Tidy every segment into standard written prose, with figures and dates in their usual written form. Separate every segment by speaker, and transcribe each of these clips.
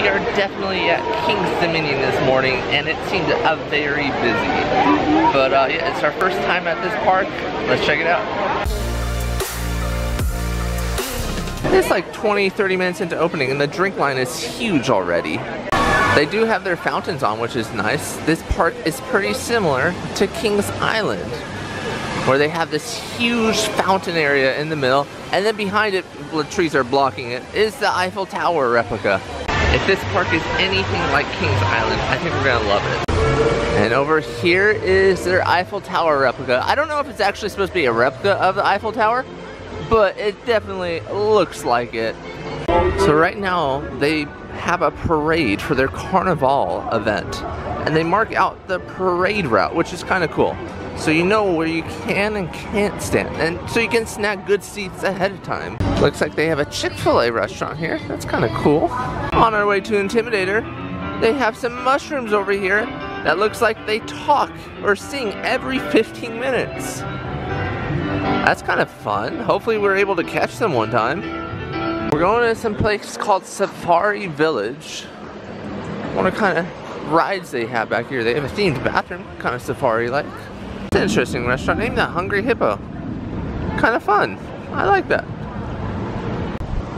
Speaker 1: we are definitely at King's Dominion this morning, and it seemed very busy. But yeah, it's our first time at this park. Let's check it out. It's like 20-30 minutes into opening, and the drink line is huge already. They do have their fountains on, which is nice. This park is pretty similar to Kings Island, where they have this huge fountain area in the middle, and then behind it, the trees are blocking it, is the Eiffel Tower replica. If this park is anything like Kings Island, I think we're gonna love it. And over here is their Eiffel Tower replica. I don't know if it's actually supposed to be a replica of the Eiffel Tower, but it definitely looks like it. So right now, they have a parade for their Carnival event, and they mark out the parade route, which is kind of cool. So you know where you can and can't stand, and so you can snag good seats ahead of time. Looks like they have a Chick-fil-A restaurant here. That's kind of cool. On our way to Intimidator, they have some mushrooms over here that looks like they talk or sing every 15 minutes. That's kind of fun. Hopefully we're able to catch them one time. We're going to some place called Safari Village. I wonder what kind of rides they have back here. They have a themed bathroom, kind of safari-like. It's an interesting restaurant named the Hungry Hippo. Kind of fun. I like that.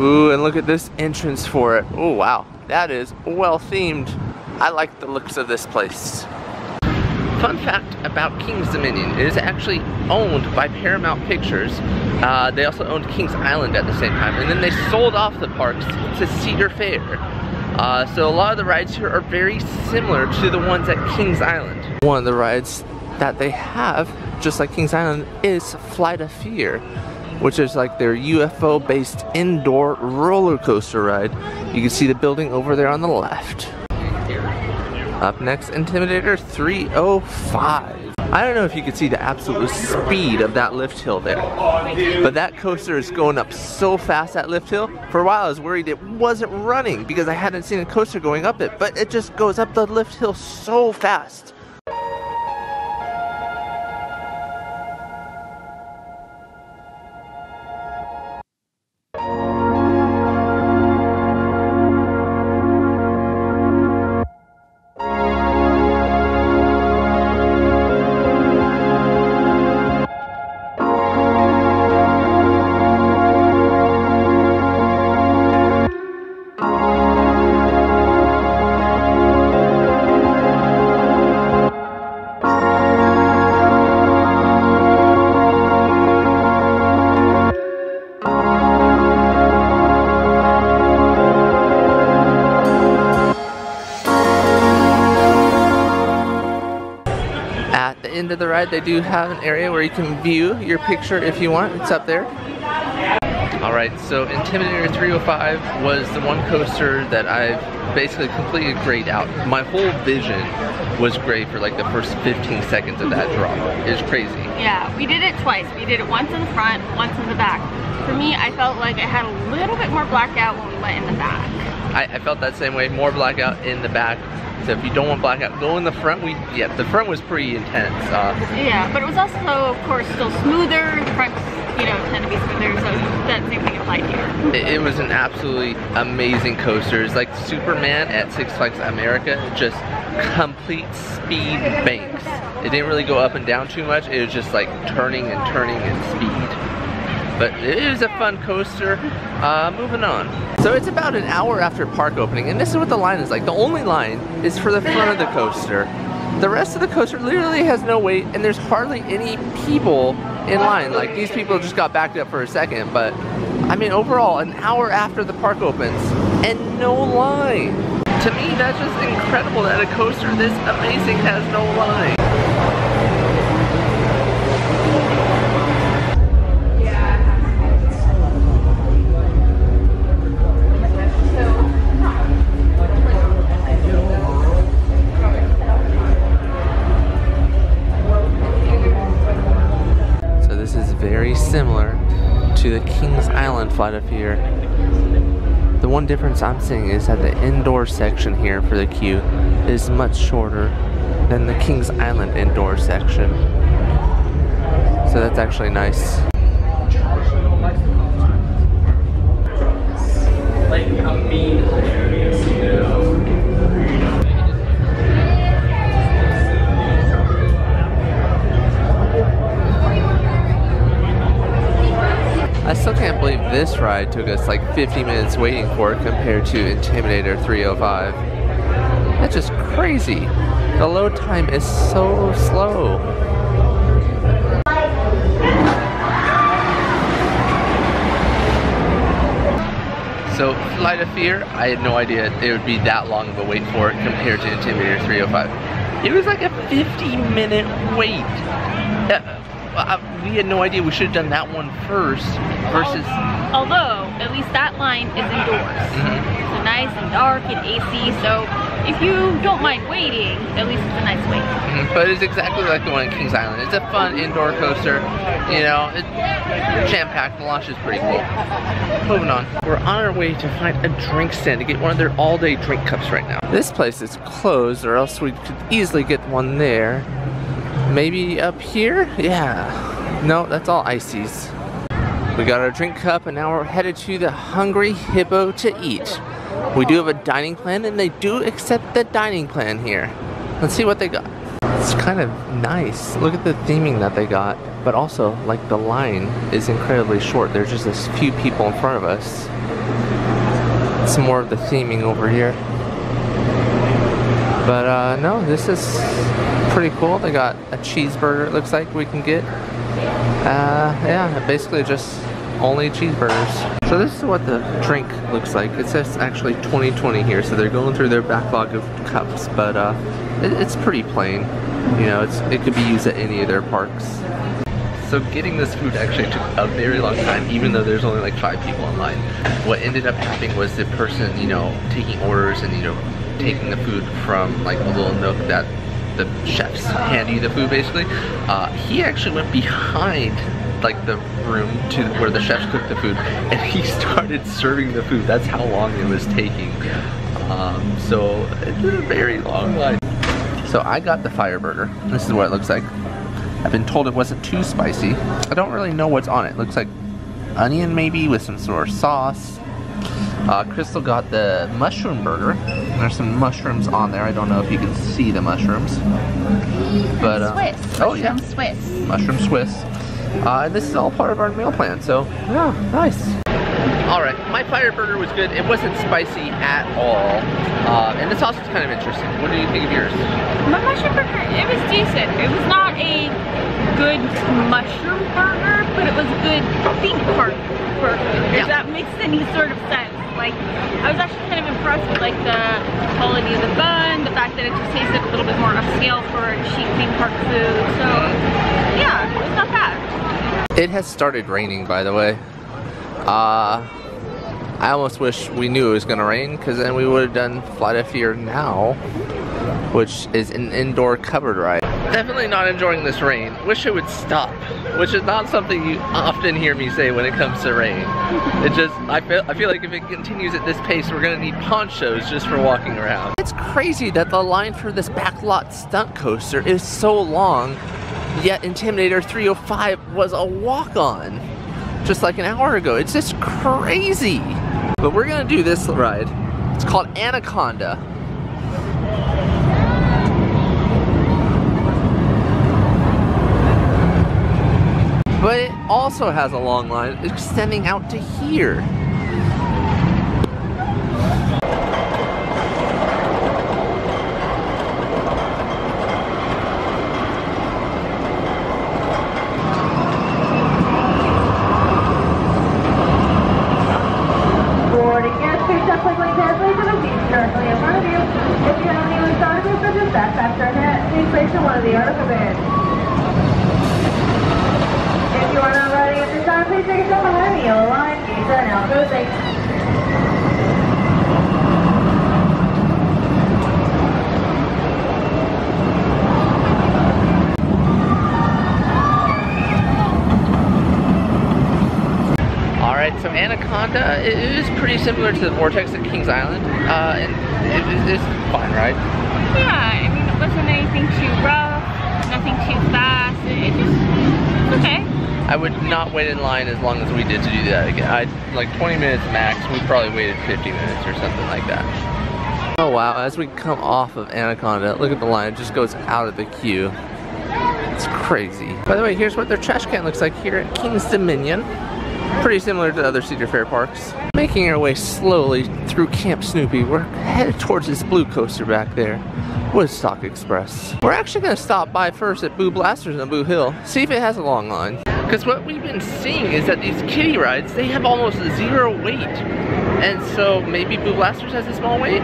Speaker 1: Ooh, and look at this entrance for it. Oh wow, that is well themed. I like the looks of this place. Fun fact about King's Dominion, it is actually owned by Paramount Pictures. They also owned Kings Island at the same time, and then they sold off the parks to Cedar Fair. So a lot of the rides here are very similar to the ones at Kings Island. One of the rides that they have, just like Kings Island, is Flight of Fear, which is like their UFO-based indoor roller coaster ride. You can see the building over there on the left. Up next, Intimidator 305. I don't know if you could see the absolute speed of that lift hill there, but that coaster is going up so fast, that lift hill. For a while I was worried it wasn't running because I hadn't seen a coaster going up it, but it just goes up the lift hill so fast. End of the ride, they do have an area where you can view your picture if you want. It's up there. Alright, so Intimidator 305 was the one coaster that I've basically completely grayed out. My whole vision was gray for like the first 15 seconds of that drop. It was crazy. Yeah, we did it twice. We did it once in the front, once in the back. For me, I felt like I had a little bit more blackout when we went in the back. I felt that same way, more blackout in the back. So if you don't want blackout, go in the front. Yeah, the front was pretty intense.
Speaker 2: Yeah, but it was also, of course, still smoother. The fronts, you know, tend to be smoother, so that same thing applied here.
Speaker 1: It was an absolutely amazing coaster. It's like Superman at Six Flags America, just complete speed banks. It didn't really go up and down too much. It was just like turning and turning and speed. But it is a fun coaster. Moving on. So it's about an hour after park opening, and this is what the line is like. The only line is for the front of the coaster. The rest of the coaster literally has no wait, and there's hardly any people in line. Like, these people just got backed up for a second, but I mean, overall, an hour after the park opens, and no line. To me, that's just incredible that a coaster this amazing has no line. Very similar to the Kings Island Flight of Fear. The one difference I'm seeing is that the indoor section here for the queue is much shorter than the Kings Island indoor section. So that's actually nice. Like, I'm being hilarious, you know? this ride took us like 50 minutes waiting for it compared to Intimidator 305. That's just crazy. The load time is so slow. So, Flight of Fear, I had no idea it would be that long of a wait for it compared to Intimidator 305. It was like a 50-minute wait. We had no idea we should have done that one first versus...
Speaker 2: Although, at least that line is indoors. So nice and dark and AC, so if you don't mind waiting, at least it's a nice wait.
Speaker 1: But it's exactly like the one at Kings Island. It's a fun indoor coaster. You know, it's jam-packed. The launch is pretty cool. Moving on. We're on our way to find a drink stand to get one of their all-day drink cups right now. This place is closed, or else we could easily get one there. Maybe up here? Yeah. No, that's all ices. We got our drink cup and now we're headed to the Hungry Hippo to eat. We do have a dining plan and they do accept the dining plan here. Let's see what they got. It's kind of nice. Look at the theming that they got. But also, like, the line is incredibly short. There's just a few people in front of us. Some more of the theming over here. But no, this is pretty cool. They got a cheeseburger, it looks like we can get. Yeah, basically just only cheeseburgers. So this is what the drink looks like. It says actually 2020 here, so they're going through their backlog of cups, but it's pretty plain. You know, it could be used at any of their parks. So getting this food actually took a very long time, even though there's only like 5 people in line. What ended up happening was the person, you know, taking orders and, you know, taking the food from like a little nook that the chefs hand you the food basically. He actually went behind like the room to where the chefs cook the food and he started serving the food. That's how long it was taking. So it's a very long line. So I got the fire burger. This is what it looks like. I've been told it wasn't too spicy. I don't really know what's on it. It looks like onion maybe with some sort of sauce. Crystal got the mushroom burger. There's some mushrooms on there. I don't know if you can see the mushrooms. But
Speaker 2: Swiss.
Speaker 1: Oh yeah,
Speaker 2: Mushroom Swiss.
Speaker 1: Mushroom Swiss. And this is all part of our meal plan, so yeah, nice. Alright, my fire burger was good. It wasn't spicy at all. And the sauce was kind of interesting. What do you think of yours?
Speaker 2: My mushroom burger, it was decent. It was not a good mushroom burger, but it was a good theme park burger, if that makes any sort of sense. Like, I was actually kind of impressed with like the quality of the bun, the fact that it just tasted a little bit more upscale for cheap theme park food. So yeah, it was not bad.
Speaker 1: It has started raining, by the way. I almost wish we knew it was gonna rain, because then we would have done Flight of Fear now, which is an indoor covered ride. Definitely not enjoying this rain. Wish it would stop, which is not something you often hear me say when it comes to rain. It just, I feel like if it continues at this pace, we're gonna need ponchos just for walking around. It's crazy that the line for this backlot stunt coaster is so long, yet Intimidator 305 was a walk-on just like an hour ago. It's just crazy. But we're gonna do this ride. It's called Anaconda. But it also has a long line extending out to here.
Speaker 3: Directly in front of you. If you have any loose articles such as backpacks or hat, please place in one of the article bins. If you are not riding at this time, please take yourself behind the yellow line. Gates are now closing.
Speaker 1: Alright, so Anaconda is pretty similar to the Vortex at Kings Island, and it's fine, right?
Speaker 2: Yeah, I mean, it wasn't anything too rough, nothing too fast. It just, okay.
Speaker 1: I would not wait in line as long as we did to do that again. Like 20 minutes max. We probably waited 50 minutes or something like that. Oh wow, as we come off of Anaconda, look at the line. It just goes out of the queue. It's crazy. By the way, here's what their trash can looks like here at King's Dominion. Pretty similar to other Cedar Fair parks. Making our way slowly through Camp Snoopy, we're headed towards this blue coaster back there, Woodstock Express. We're actually going to stop by first at Boo Blasters on Boo Hill, see if it has a long line. Because what we've been seeing is that these kiddie rides, they have almost zero weight. And so maybe Boo Blasters has a small weight?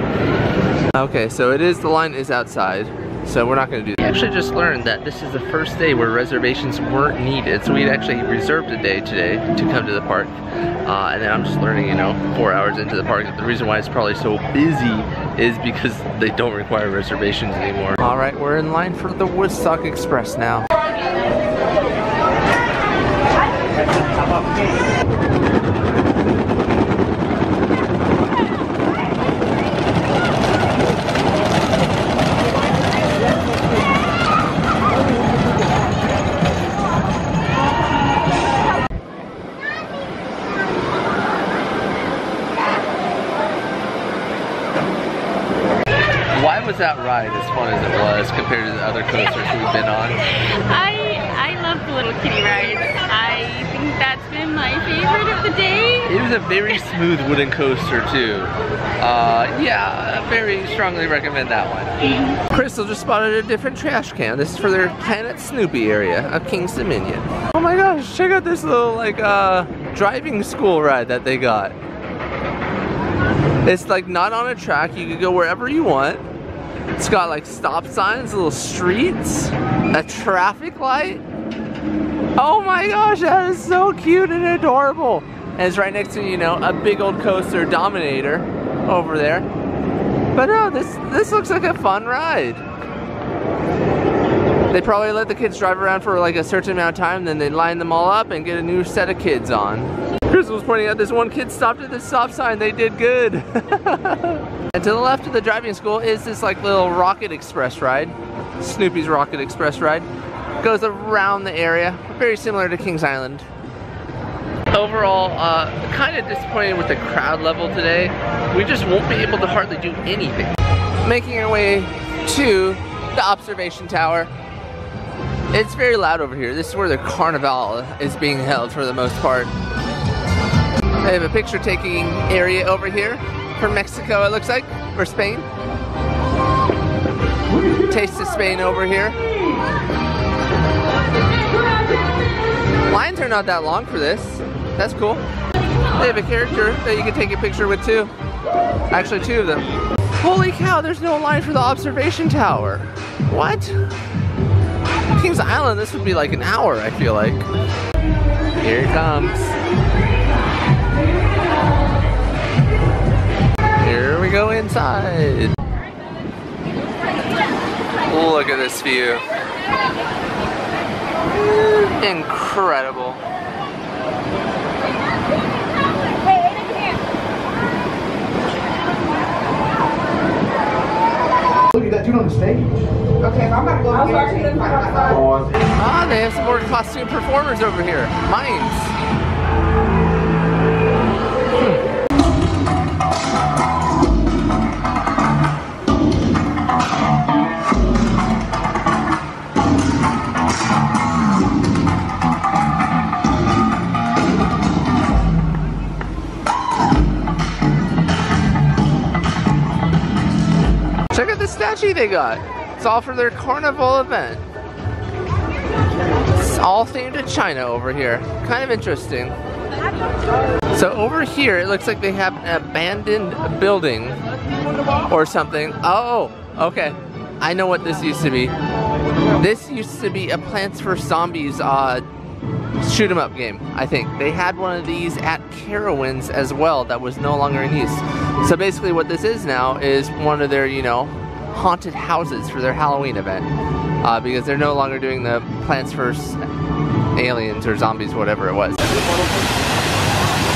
Speaker 1: Okay, so the line is outside. So we're not going to do that. We actually just learned that this is the first day where reservations weren't needed. So we'd actually reserved a day today to come to the park. And then I'm just learning, you know, 4 hours into the park, that the reason why it's probably so busy is because they don't require reservations anymore. All right, we're in line for the Woodstock Express now. That ride as fun as it was compared to the other coasters we've been on?
Speaker 2: I love the little kiddie rides. I think that's been my favorite of the day.
Speaker 1: It was a very smooth wooden coaster too. Yeah, very strongly recommend that one. Crystal just spotted a different trash can. This is for their Planet Snoopy area of King's Dominion. Oh my gosh, check out this little like driving school ride that they got. It's like not on a track, you can go wherever you want. It's got like stop signs, little streets, a traffic light. Oh my gosh, that is so cute and adorable. And it's right next to, you know, a big old coaster, Dominator, over there. But no, this looks like a fun ride. They probably let the kids drive around for like a certain amount of time, then they line them all up and get a new set of kids on. Crystal was pointing out this one kid stopped at the stop sign. They did good. And to the left of the driving school is this like little Rocket Express ride. Snoopy's Rocket Express ride. Goes around the area. Very similar to Kings Island. Overall, kind of disappointed with the crowd level today. We just won't be able to hardly do anything. Making our way to the observation tower. It's very loud over here. This is where the carnival is being held for the most part. They have a picture taking area over here for Mexico, it looks like, or Spain. Taste of Spain over here. Lines are not that long for this. That's cool. They have a character that you can take a picture with too. Actually, 2 of them. Holy cow, there's no line for the observation tower. What? Kings Island, this would be like an hour, I feel like. Here it comes. Here we go inside. Look at this view. Incredible.
Speaker 4: Look at that dude on the stage. Okay, if I'm gonna go here.
Speaker 1: Ah, they have some more costume performers over here. Mines. Check out the statue they got. It's all for their carnival event. It's all themed to China over here. Kind of interesting. So over here, it looks like they have an abandoned building or something. Oh, okay. I know what this used to be. This used to be a Plants vs. Zombies shoot 'em up game, I think. They had one of these at Carowinds as well that was no longer in use. So basically what this is now is one of their, you know, haunted houses for their Halloween event. Because they're no longer doing the Plants vs. Aliens or Zombies, whatever it was.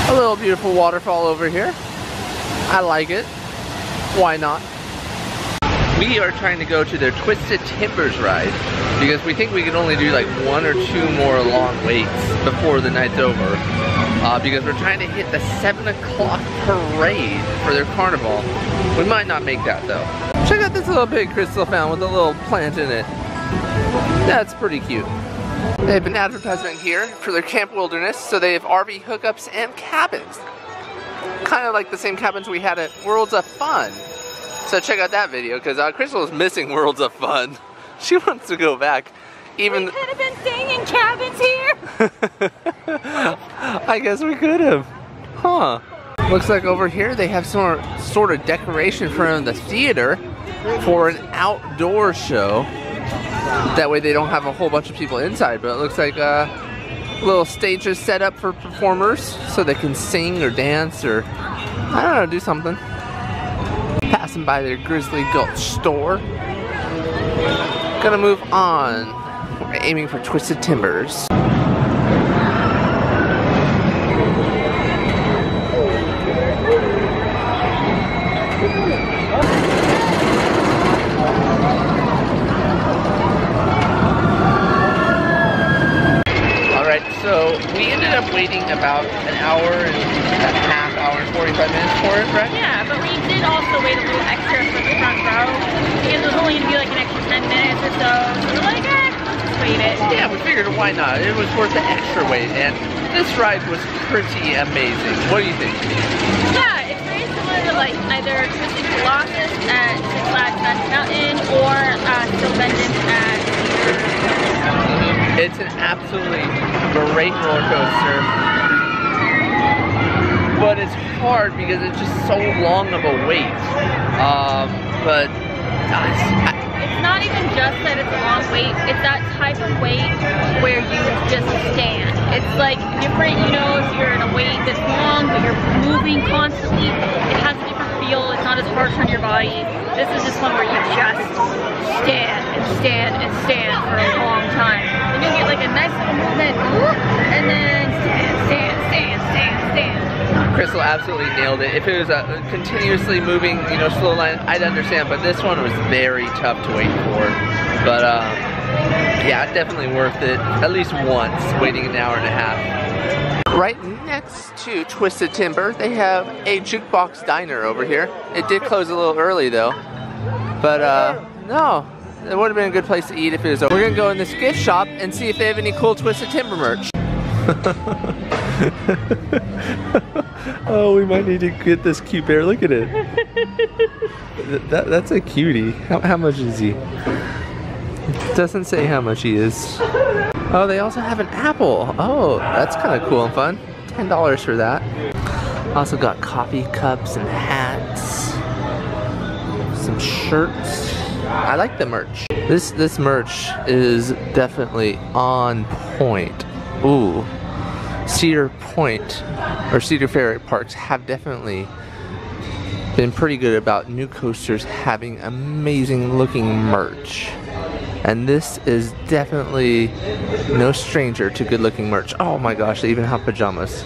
Speaker 1: A little beautiful waterfall over here. I like it. Why not? We are trying to go to their Twisted Timbers ride because we think we can only do like 1 or 2 more long waits before the night's over. Because we're trying to hit the 7 o'clock parade for their carnival. We might not make that though. Check out this little pig Crystal found with a little plant in it. That's pretty cute. They have been advertising here for their Camp Wilderness, so they have RV hookups and cabins. Kind of like the same cabins we had at Worlds of Fun. So check out that video, because Crystal is missing Worlds of Fun. She wants to go back. Even
Speaker 2: we could have been staying in cabins here.
Speaker 1: I guess we could have. Huh. Looks like over here they have some sort of decoration in front of the theater for an outdoor show. That way they don't have a whole bunch of people inside, but it looks like little stages set up for performers so they can sing or dance or, I don't know, do something. Passing by their Grizzly Gulch store. Gonna move on. We're aiming for Twisted Timbers. So we ended up waiting about an hour and a half, hour and 45 minutes for it, right?
Speaker 2: Yeah, but we did also wait a little extra for the front row because it was only going to be like an extra 10 minutes or so. So we're like, let's just wait it.
Speaker 1: Yeah, we figured why not? It was worth the extra wait, and this ride was pretty amazing. What do you think?
Speaker 2: Yeah, it's very similar to like either Twisted Colossus at Six Flags Magic Mountain or Still Vengeance at
Speaker 1: It's an absolutely great roller coaster, but it's hard because it's just so long of a wait. But
Speaker 2: it's not even just that it's a long wait, it's that type of wait where you just stand. It's like different, you know, if you're in a wait that's long but you're moving constantly, it has a different feel, it's not as harsh on your body. This is just one where you just stand and stand and stand for a long time. And you get like a nice little movement, and then stand, stand, stand, stand, stand.
Speaker 1: Crystal absolutely nailed it. If it was a continuously moving, you know, slow line, I'd understand, but this one was very tough to wait for. But yeah, definitely worth it. At least once, waiting an hour and a half. Right next to Twisted Timber, they have a jukebox diner over here. It did close a little early though. But no, it would have been a good place to eat if it was open. We're gonna go in this gift shop and see if they have any cool Twisted Timber merch. Oh, we might need to get this cute bear. Look at it. That's a cutie. How much is he? It doesn't say how much he is. Oh, they also have an apple. Oh, that's kind of cool and fun. $10 for that. Also got coffee cups and hats. Some shirts. I like the merch. This merch is definitely on point. Ooh. Cedar Point or Cedar Fair parks have definitely been pretty good about new coasters having amazing looking merch. And this is definitely no stranger to good looking merch. Oh my gosh, they even have pajamas.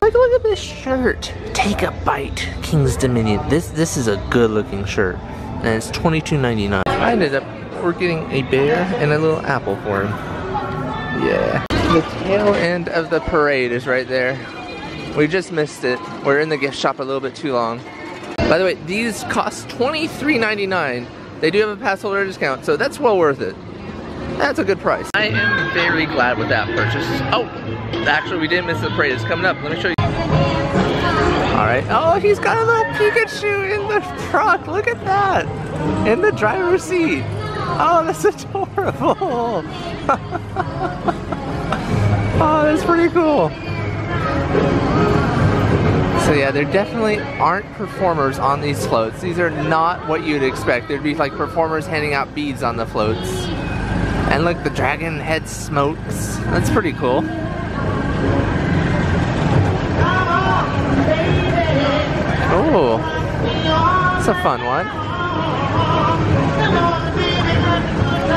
Speaker 1: Like, look at this shirt. Take a bite, King's Dominion. This is a good looking shirt. And it's $22.99. I ended up, we're getting a bear and a little apple for him. Yeah. The tail end of the parade is right there. We just missed it. We're in the gift shop a little bit too long. By the way, these cost $23.99. They do have a pass holder discount, so that's well worth it. That's a good price. I am very glad with that purchase. Oh, actually we didn't miss the parade. It's coming up. Let me show you. Alright. Oh, he's got a little Pikachu in the truck. Look at that. In the driver's seat. Oh, that's adorable. Oh, that's pretty cool. So yeah, there definitely aren't performers on these floats. These are not what you'd expect. There'd be like performers handing out beads on the floats. And look, the dragon head smokes. That's pretty cool. Oh, it's a fun one.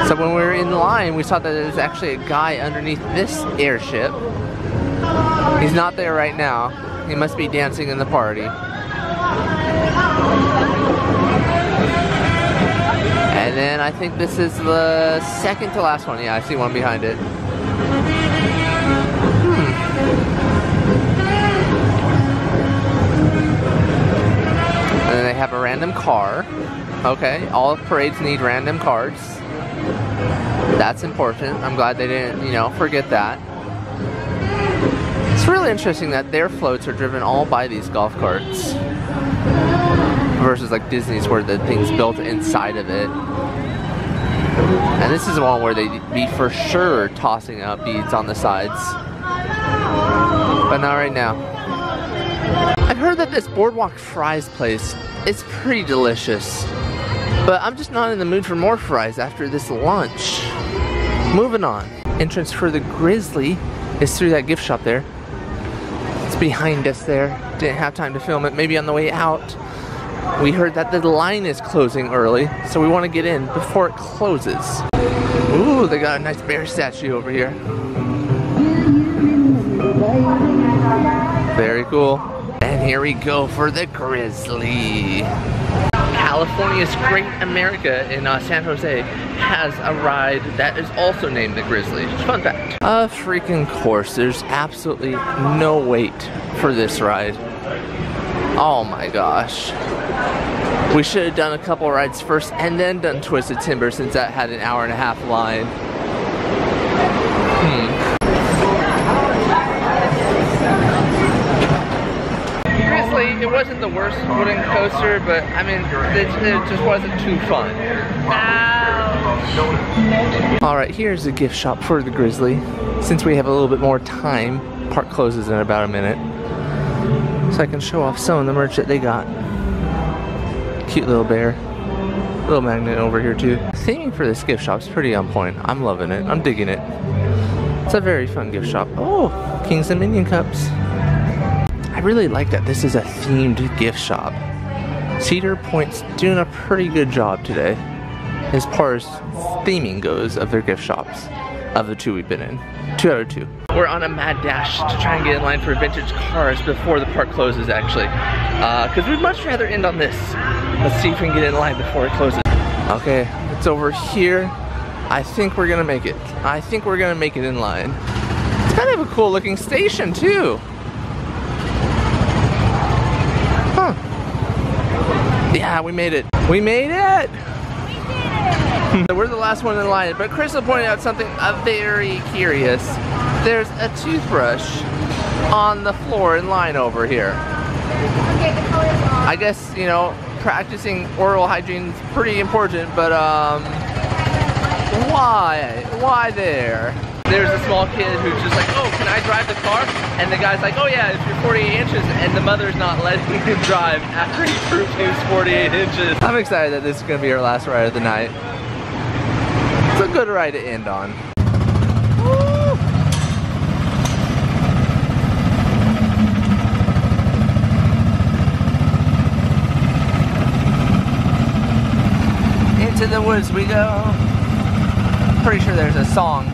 Speaker 1: So when we were in line, we saw that there's actually a guy underneath this airship. He's not there right now. He must be dancing in the party. And then I think this is the second to last one. Yeah, I see one behind it. And then they have a random car. Okay, all parades need random cards. That's important. I'm glad they didn't, you know, forget that. It's really interesting that their floats are driven all by these golf carts versus like Disney's where the thing's built inside of it. And this is one where they'd be for sure tossing out beads on the sides. But not right now. I've heard that this boardwalk fries place is pretty delicious. But I'm just not in the mood for more fries after this lunch. Moving on. Entrance for the Grizzly is through that gift shop there. It's behind us there. Didn't have time to film it. Maybe on the way out. We heard that the line is closing early, so we want to get in before it closes. Ooh, they got a nice bear statue over here. Very cool. And here we go for the Grizzly. California's Great America in San Jose has a ride that is also named the Grizzly. Fun fact. A freaking course. There's absolutely no wait for this ride. Oh my gosh. We should have done a couple rides first and then done Twisted Timber since that had an hour-and-a-half line. Grizzly, it wasn't the worst wooden coaster, but I mean, it just wasn't too fun. Alright, here's a gift shop for the Grizzly. Since we have a little bit more time, park closes in about a minute. So I can show off some of the merch that they got. Cute little bear. Little magnet over here too. Theming for this gift shop is pretty on point. I'm loving it. I'm digging it. It's a very fun gift shop. Oh, Kings and Minion Cups. I really like that this is a themed gift shop. Cedar Point's doing a pretty good job today as far as theming goes of their gift shops. Of the two we've been in. 2 out of 2. We're on a mad dash to try and get in line for vintage cars before the park closes actually. Because we'd much rather end on this. Let's see if we can get in line before it closes. Okay, it's over here. I think we're gonna make it. I think we're gonna make it in line. It's kind of a cool looking station too. Huh. Yeah, we made it. We made it! We're the last one in line, but Crystal pointed out something very curious. There's a toothbrush on the floor in line over here. I guess, you know, practicing oral hygiene is pretty important, but why? Why there? There's a small kid who's just like, oh, can I drive the car? And the guy's like, oh yeah, if you're 48 inches, and the mother's not letting him drive after he proved he was 48 inches. I'm excited that this is gonna be our last ride of the night. It's a good ride to end on. Woo! Into the woods we go. Pretty sure there's a song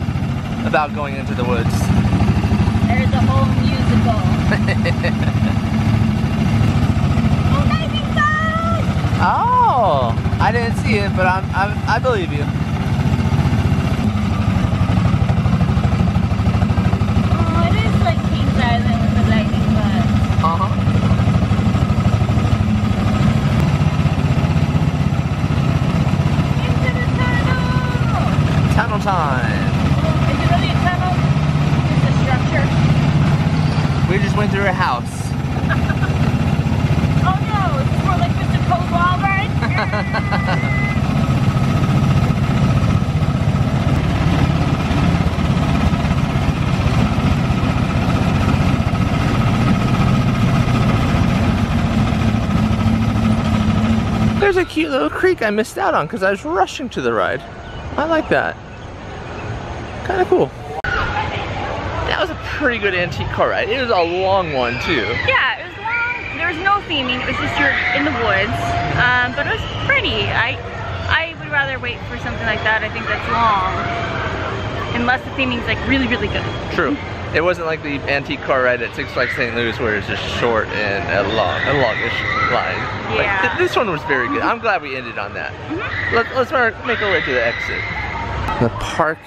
Speaker 1: about going into the woods.
Speaker 2: There's a whole musical.
Speaker 1: Oh, I didn't see it, but I believe you.
Speaker 2: Oh, it is like Kings Island with the lightning bugs. Into the tunnel.
Speaker 1: Tunnel time.
Speaker 2: Is it really a tunnel? It's a structure.
Speaker 1: We just went through a house.
Speaker 2: Oh no, it's more like Mr. Cold Wall, right?
Speaker 1: There's a cute little creek I missed out on because I was rushing to the ride. I like that. Kind of cool. That was a pretty good antique car ride. It was a long one too.
Speaker 2: Yeah, it was long. There was no theming. It was just you're in the woods. But it was pretty. I would rather wait for something like that. I think that's long. Unless the theming's like really, really good.
Speaker 1: True. It wasn't like the antique car ride at Six Flags St. Louis where it's just short and a longish line.
Speaker 2: Yeah.
Speaker 1: Like, this one was very good. I'm glad we ended on that. Let's make our way to the exit. The park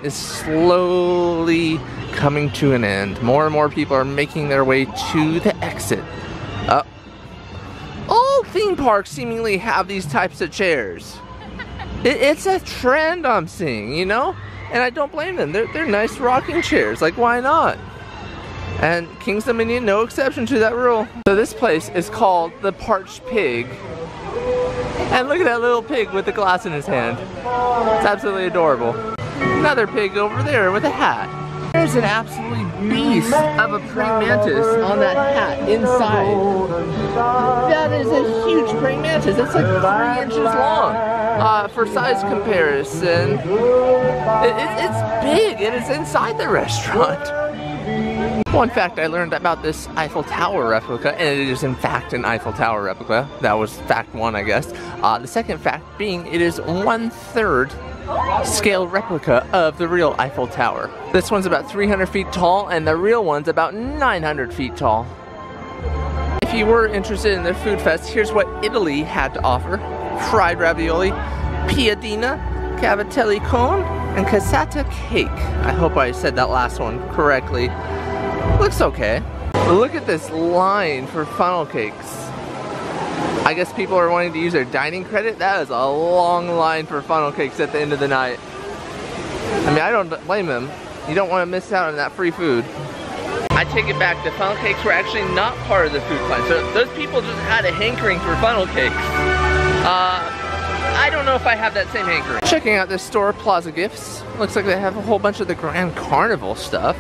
Speaker 1: is slowly coming to an end. More and more people are making their way to the exit. All theme parks seemingly have these types of chairs. It's a trend I'm seeing, you know? And I don't blame them. They're nice rocking chairs. Like, why not? And King's Dominion, no exception to that rule. So this place is called the Parched Pig. And look at that little pig with the glass in his hand. It's absolutely adorable. Another pig over there with a hat. There's an absolutely beast of a praying mantis on that hat inside. That is a huge praying mantis. That's like 3 inches long. For size comparison, it's big and it's inside the restaurant. One fact I learned about this Eiffel Tower replica, and it is in fact an Eiffel Tower replica. That was fact 1, I guess. The second fact being it is 1/3 scale replica of the real Eiffel Tower. This one's about 300 feet tall and the real one's about 900 feet tall. If you were interested in their food fest, here's what Italy had to offer. Fried ravioli, piadina, cavatelli cone, and cassata cake. I hope I said that last one correctly. Looks okay. Look at this line for funnel cakes. I guess people are wanting to use their dining credit. That is a long line for funnel cakes at the end of the night. I mean, I don't blame them. You don't want to miss out on that free food. I take it back, the funnel cakes were actually not part of the food plan. So those people just had a hankering for funnel cakes. I don't know if I have that same hankering. Checking out this store, Plaza Gifts. Looks like they have a whole bunch of the Grand Carnival stuff.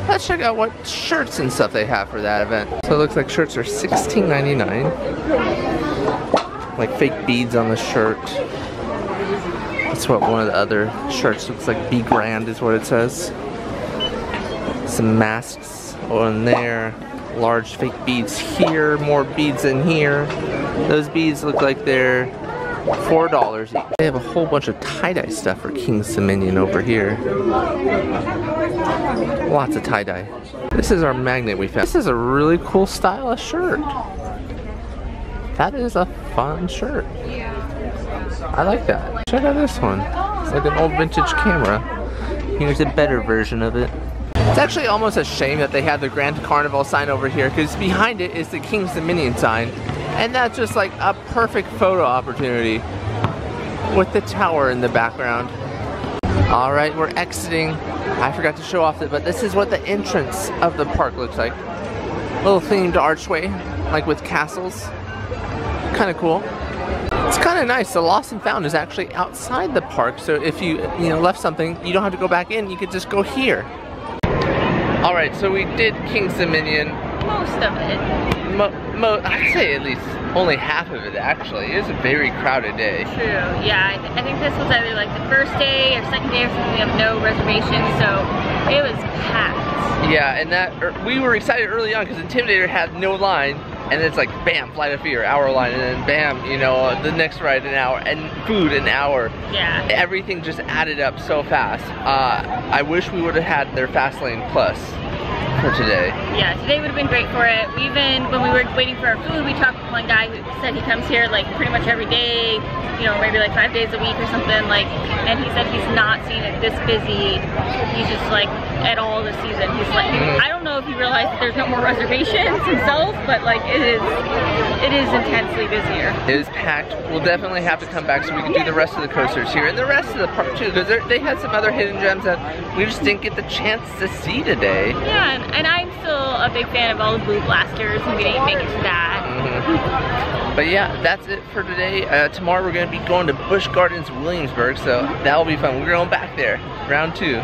Speaker 1: Let's check out what shirts and stuff they have for that event. So it looks like shirts are $16.99. Like fake beads on the shirt. That's what one of the other shirts looks like. Be Grand is what it says. Some masks on there. Large fake beads here. More beads in here. Those beads look like they're $4 each. They have a whole bunch of tie-dye stuff for King's Dominion over here. Lots of tie-dye. This is our magnet we found. This is a really cool stylish shirt. That is a fun shirt. I like that. Check out this one. It's like an old vintage camera. Here's a better version of it. It's actually almost a shame that they have the Grand Carnival sign over here because behind it is the King's Dominion sign. And that's just like a perfect photo opportunity with the tower in the background. All right, we're exiting. I forgot to show off it, but this is what the entrance of the park looks like. Little themed archway, like with castles. Kind of cool. It's kind of nice. The Lost and Found is actually outside the park, so if you left something, you don't have to go back in. You could just go here. All right, so we did King's Dominion.
Speaker 2: Most of it.
Speaker 1: I'd say at least only half of it actually. It was a very crowded day.
Speaker 2: True, yeah. I think this was either like the first day or second day or something. We have no reservations, so it was packed.
Speaker 1: Yeah, and we were excited early on because Intimidator had no line, and it's like bam, Flight of Fear, hour line, and then bam, the next ride an hour, and food an hour.
Speaker 2: Yeah.
Speaker 1: Everything just added up so fast. I wish we would have had their Fast Lane Plus for today.
Speaker 2: Yeah, today would have been great for it. When we were waiting for our food, we talked with one guy who said he comes here like pretty much every day, maybe like 5 days a week or something, and he said he's not seen it this busy. He's just like at all this season. He's like, I don't know if he realized that there's no more reservations himself, but like it is intensely busier.
Speaker 1: It is packed. We'll definitely have to come back so we can do the rest of the coasters here and the rest of the park too, because they had some other hidden gems that we just didn't get the chance to see today.
Speaker 2: Yeah, and I'm still a big fan of all the blue blasters, and we didn't make it to that.
Speaker 1: But yeah, that's it for today. Tomorrow we're going to be going to Busch Gardens, Williamsburg, so that'll be fun. We're going back there, round 2.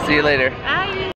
Speaker 1: See you later.
Speaker 2: Bye.